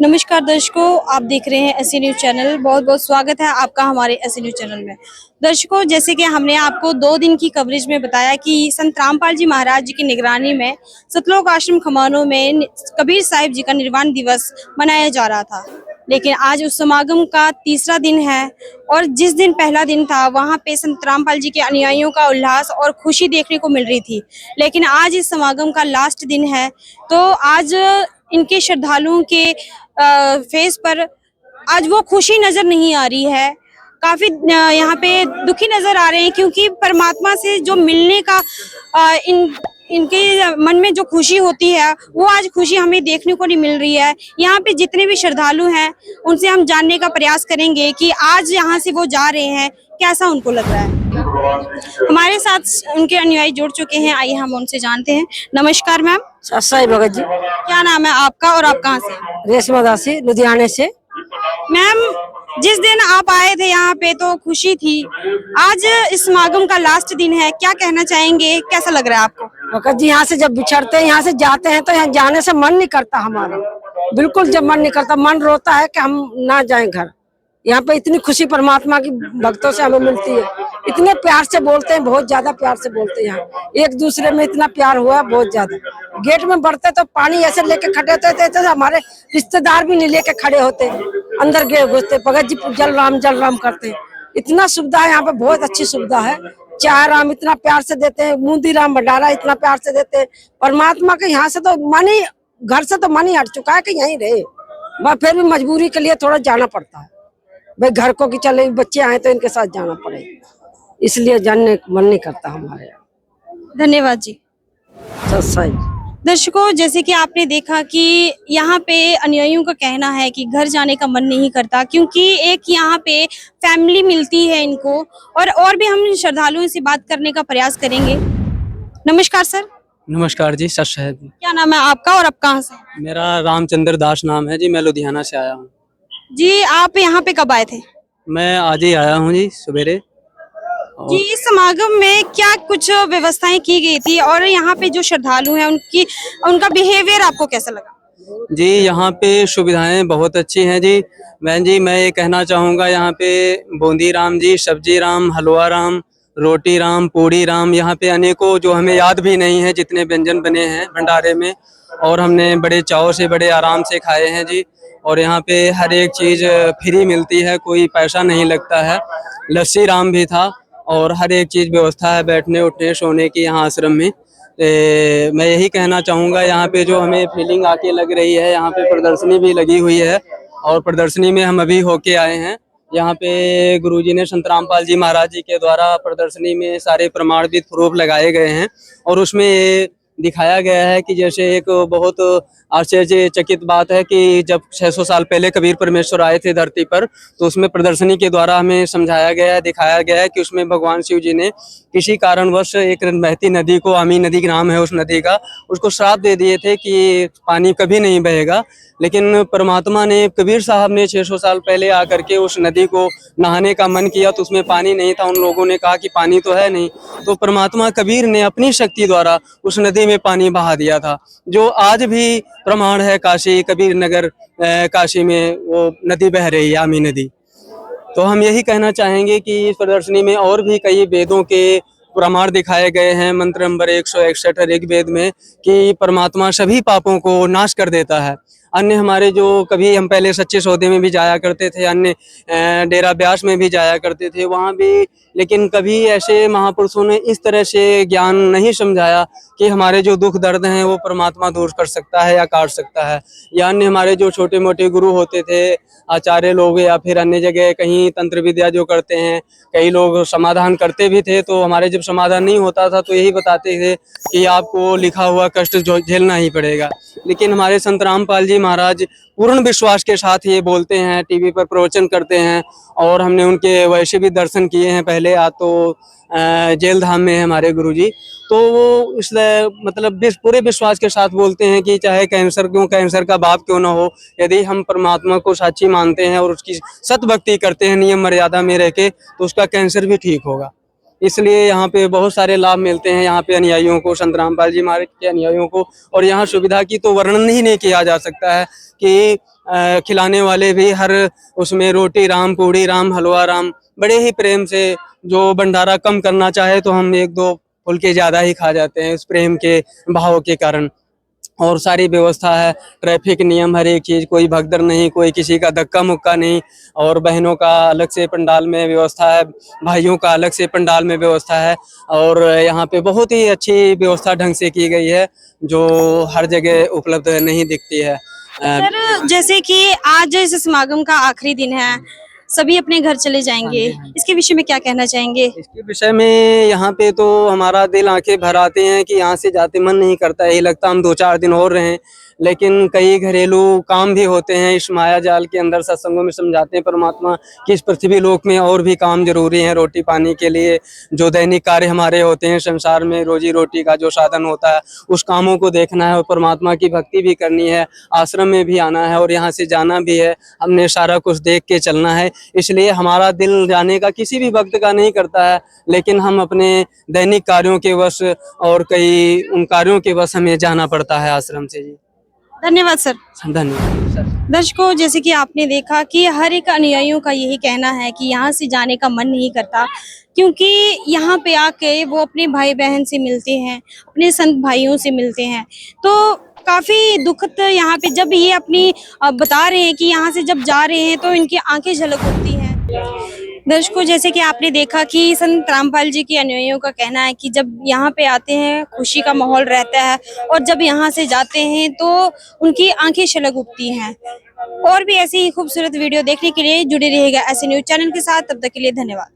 नमस्कार दर्शकों, आप देख रहे हैं एससी न्यूज़ चैनल। बहुत बहुत स्वागत है आपका हमारे एससी न्यूज़ चैनल में। दर्शकों, जैसे कि हमने आपको 2 दिन की कवरेज में बताया कि संत रामपाल जी महाराज जी की निगरानी में सतलोक आश्रम खमानों में कबीर साहिब जी का निर्वाण दिवस मनाया जा रहा था। लेकिन आज उस समागम का तीसरा दिन है और जिस दिन पहला दिन था वहाँ पे संत रामपाल जी के अनुयायियों का उल्लास और खुशी देखने को मिल रही थी। लेकिन आज इस समागम का लास्ट दिन है, तो आज इनके श्रद्धालुओं के फेस पर आज वो खुशी नजर नहीं आ रही है। काफी यहाँ पे दुखी नजर आ रहे हैं क्योंकि परमात्मा से जो मिलने का इनके मन में जो खुशी होती है वो आज खुशी हमें देखने को नहीं मिल रही है। यहाँ पे जितने भी श्रद्धालु हैं उनसे हम जानने का प्रयास करेंगे कि आज यहाँ से वो जा रहे हैं, कैसा उनको लग रहा है। हमारे साथ उनके अनुयायी जुड़ चुके हैं, आइए हम उनसे जानते हैं। नमस्कार मैम। साई भगत जी। क्या नाम है आपका और आप कहाँ से? रेशमा दासी, लुधियाने से। मैम, जिस दिन आप आए थे यहाँ पे तो खुशी थी, आज इस समागम का लास्ट दिन है, क्या कहना चाहेंगे, कैसा लग रहा है आपको? भगत जी, यहाँ से जब बिछड़ते हैं, यहाँ से जाते हैं तो यहाँ जाने से मन नहीं करता हमारा। बिल्कुल जब मन नहीं करता, मन रोता है कि हम ना जाएं घर। यहाँ पे इतनी खुशी परमात्मा की भक्तों से हमें मिलती है। इतने प्यार से बोलते हैं, बहुत ज्यादा प्यार से बोलते हैं। यहाँ एक दूसरे में इतना प्यार हुआ है, बहुत ज्यादा। गेट में बढ़ते तो पानी ऐसे लेके खड़े होते थे तो हमारे रिश्तेदार भी नहीं लेके खड़े होते, अंदर गेट घुसते, भगत जी जल राम करते। इतना सुविधा है यहाँ पे, बहुत अच्छी सुविधा है। चाय राम इतना प्यार से देते हैं, बूंदी राम भंडारा इतना प्यार से देते हैं। परमात्मा के यहाँ से तो मन ही, घर से तो मन ही हट चुका है कि यहीं रहे। फिर भी मजबूरी के लिए थोड़ा जाना पड़ता है भाई, घर को कि चले बच्चे आए तो इनके साथ जाना पड़ेगा, इसलिए जानने मन नहीं करता हमारे यहाँ। धन्यवाद जी। सही। दर्शकों, जैसे कि आपने देखा कि यहाँ पे अनुयायियों का कहना है कि घर जाने का मन नहीं करता क्योंकि एक यहाँ पे फैमिली मिलती है इनको। और भी हम श्रद्धालुओं से बात करने का प्रयास करेंगे। नमस्कार सर। नमस्कार जी, सच है। क्या नाम है आपका और आप कहाँ से? मेरा रामचंद्र दास नाम है जी, मैं लुधियाना से आया हूँ जी। आप यहाँ पे कब आए थे? मैं आज ही आया हूँ जी, सवेरे। जी, इस समागम में क्या कुछ व्यवस्थाएं की गई थी और यहाँ पे जो श्रद्धालु हैं उनका बिहेवियर आपको कैसा लगा? जी, यहाँ पे सुविधाएं बहुत अच्छी हैं जी। बहन जी, मैं ये कहना चाहूँगा, यहाँ पे बूंदी राम जी, सब्जी राम, हलवा राम, रोटी राम, पूड़ी राम, यहाँ पे अनेकों जो हमें याद भी नहीं है जितने व्यंजन बने हैं भंडारे में, और हमने बड़े चाव से बड़े आराम से खाए हैं जी। और यहाँ पे हर एक चीज़ फ्री मिलती है, कोई पैसा नहीं लगता है। लस्सी राम भी था और हर एक चीज़ व्यवस्था है बैठने उठने सोने की यहाँ आश्रम में। मैं यही कहना चाहूँगा, यहाँ पे जो हमें फीलिंग आके लग रही है, यहाँ पे प्रदर्शनी भी लगी हुई है और प्रदर्शनी में हम अभी होके आए हैं। यहाँ पे गुरुजी ने संत रामपाल जी महाराज जी के द्वारा प्रदर्शनी में सारे प्रमाणित प्रूफ लगाए गए हैं और उसमें ये दिखाया गया है कि जैसे एक बहुत आश्चर्यचकित बात है कि जब 600 साल पहले कबीर परमेश्वर आए थे धरती पर, तो उसमें प्रदर्शनी के द्वारा हमें समझाया गया है, दिखाया गया है कि उसमें भगवान शिव जी ने किसी कारणवश एक बहती नदी को, आमी नदी का नाम है उस नदी का, उसको श्राप दे दिए थे कि पानी कभी नहीं बहेगा। लेकिन परमात्मा ने, कबीर साहब ने 600 साल पहले आकर के उस नदी को नहाने का मन किया तो उसमें पानी नहीं था। उन लोगों ने कहा कि पानी तो है नहीं, तो परमात्मा कबीर ने अपनी शक्ति द्वारा उस नदी में पानी बहा दिया था, जो आज भी प्रमाण है। काशी कबीर नगर काशी में वो नदी बह रही है, आमी नदी। तो हम यही कहना चाहेंगे कि इस प्रदर्शनी में और भी कई वेदों के प्रमाण दिखाए गए हैं। मंत्र नंबर 161 ऋग्वेद में कि परमात्मा सभी पापों को नाश कर देता है। अन्य हमारे जो कभी हम पहले सच्चे सौदे में भी जाया करते थे, अन्य डेरा ब्यास में भी जाया करते थे, वहाँ भी, लेकिन कभी ऐसे महापुरुषों ने इस तरह से ज्ञान नहीं समझाया कि हमारे जो दुख दर्द हैं वो परमात्मा दूर कर सकता है या काट सकता है। या अन्य हमारे जो छोटे मोटे गुरु होते थे, आचार्य लोग, या फिर अन्य जगह कहीं तंत्र विद्या जो करते हैं, कई लोग समाधान करते भी थे, तो हमारे जब समाधान नहीं होता था तो यही बताते थे कि आपको लिखा हुआ कष्ट झेलना ही पड़ेगा। लेकिन हमारे संत रामपाल जी महाराज पूर्ण विश्वास के साथ ये बोलते हैं, टीवी पर प्रवचन करते हैं, और हमने उनके वैसे भी दर्शन किए हैं पहले। आज तो जेल धाम में है हमारे गुरुजी, तो वो इसलिए मतलब पूरे विश्वास के साथ बोलते हैं कि चाहे कैंसर का बाप क्यों ना हो, यदि हम परमात्मा को साक्षी मानते हैं और उसकी सत भक्ति करते हैं नियम मर्यादा में रह के, तो उसका कैंसर भी ठीक होगा। इसलिए यहाँ पे बहुत सारे लाभ मिलते हैं यहाँ पे अनुयायियों को, संत रामपाल जी महाराज के अनुयायियों को। और यहाँ सुविधा की तो वर्णन ही नहीं किया जा सकता है कि खिलाने वाले भी हर उसमें रोटी राम, पूड़ी राम, हलवा राम, बड़े ही प्रेम से। जो भंडारा कम करना चाहे तो हम 1-2 फुलके ज्यादा ही खा जाते हैं उस प्रेम के भाव के कारण। और सारी व्यवस्था है, ट्रैफिक नियम, हर एक चीज, कोई भगदड़ नहीं, कोई किसी का धक्का मुक्का नहीं। और बहनों का अलग से पंडाल में व्यवस्था है, भाइयों का अलग से पंडाल में व्यवस्था है। और यहाँ पे बहुत ही अच्छी व्यवस्था ढंग से की गई है जो हर जगह उपलब्ध नहीं दिखती है। सर जैसे कि आज इस समागम का आखिरी दिन है, सभी अपने घर चले जाएंगे, इसके विषय में क्या कहना चाहेंगे? इसके विषय में यहाँ पे तो हमारा दिल आंखें भर आते हैं कि यहाँ से जाते मन नहीं करता है। यही लगता हम 2-4 दिन और रहें, लेकिन कई घरेलू काम भी होते हैं इस माया जाल के अंदर। सत्संगों में समझाते हैं परमात्मा कि इस पृथ्वी लोक में और भी काम जरूरी है रोटी पानी के लिए। जो दैनिक कार्य हमारे होते हैं संसार में, रोजी रोटी का जो साधन होता है, उस कामों को देखना है और परमात्मा की भक्ति भी करनी है, आश्रम में भी आना है और यहाँ से जाना भी है। हमने सारा कुछ देख के चलना है, इसलिए हमारा दिल जाने का किसी भी वक्त का नहीं करता है। लेकिन हम अपने दैनिक कार्यों के वश और कई उन कार्यों के वश हमें जाना पड़ता है आश्रम से जी। धन्यवाद सर। धन्यवाद सर। दर्शकों, जैसे कि आपने देखा कि हर एक अनुयायियों का यही कहना है कि यहाँ से जाने का मन नहीं करता, क्योंकि यहाँ पे आके वो अपने भाई बहन से मिलते हैं, अपने संत भाइयों से मिलते हैं। तो काफी दुखद यहाँ पे जब ये अपनी बता रहे हैं कि यहाँ से जब जा रहे हैं तो इनकी आंखें झलक उठती हैं। दर्शकों, जैसे कि आपने देखा कि संत रामपाल जी के अनुयायियों का कहना है कि जब यहाँ पे आते हैं खुशी का माहौल रहता है और जब यहाँ से जाते हैं तो उनकी आंखें छलक उठती हैं। और भी ऐसी ही खूबसूरत वीडियो देखने के लिए जुड़े रहिएगा ऐसे न्यूज़ चैनल के साथ। तब तक के लिए धन्यवाद।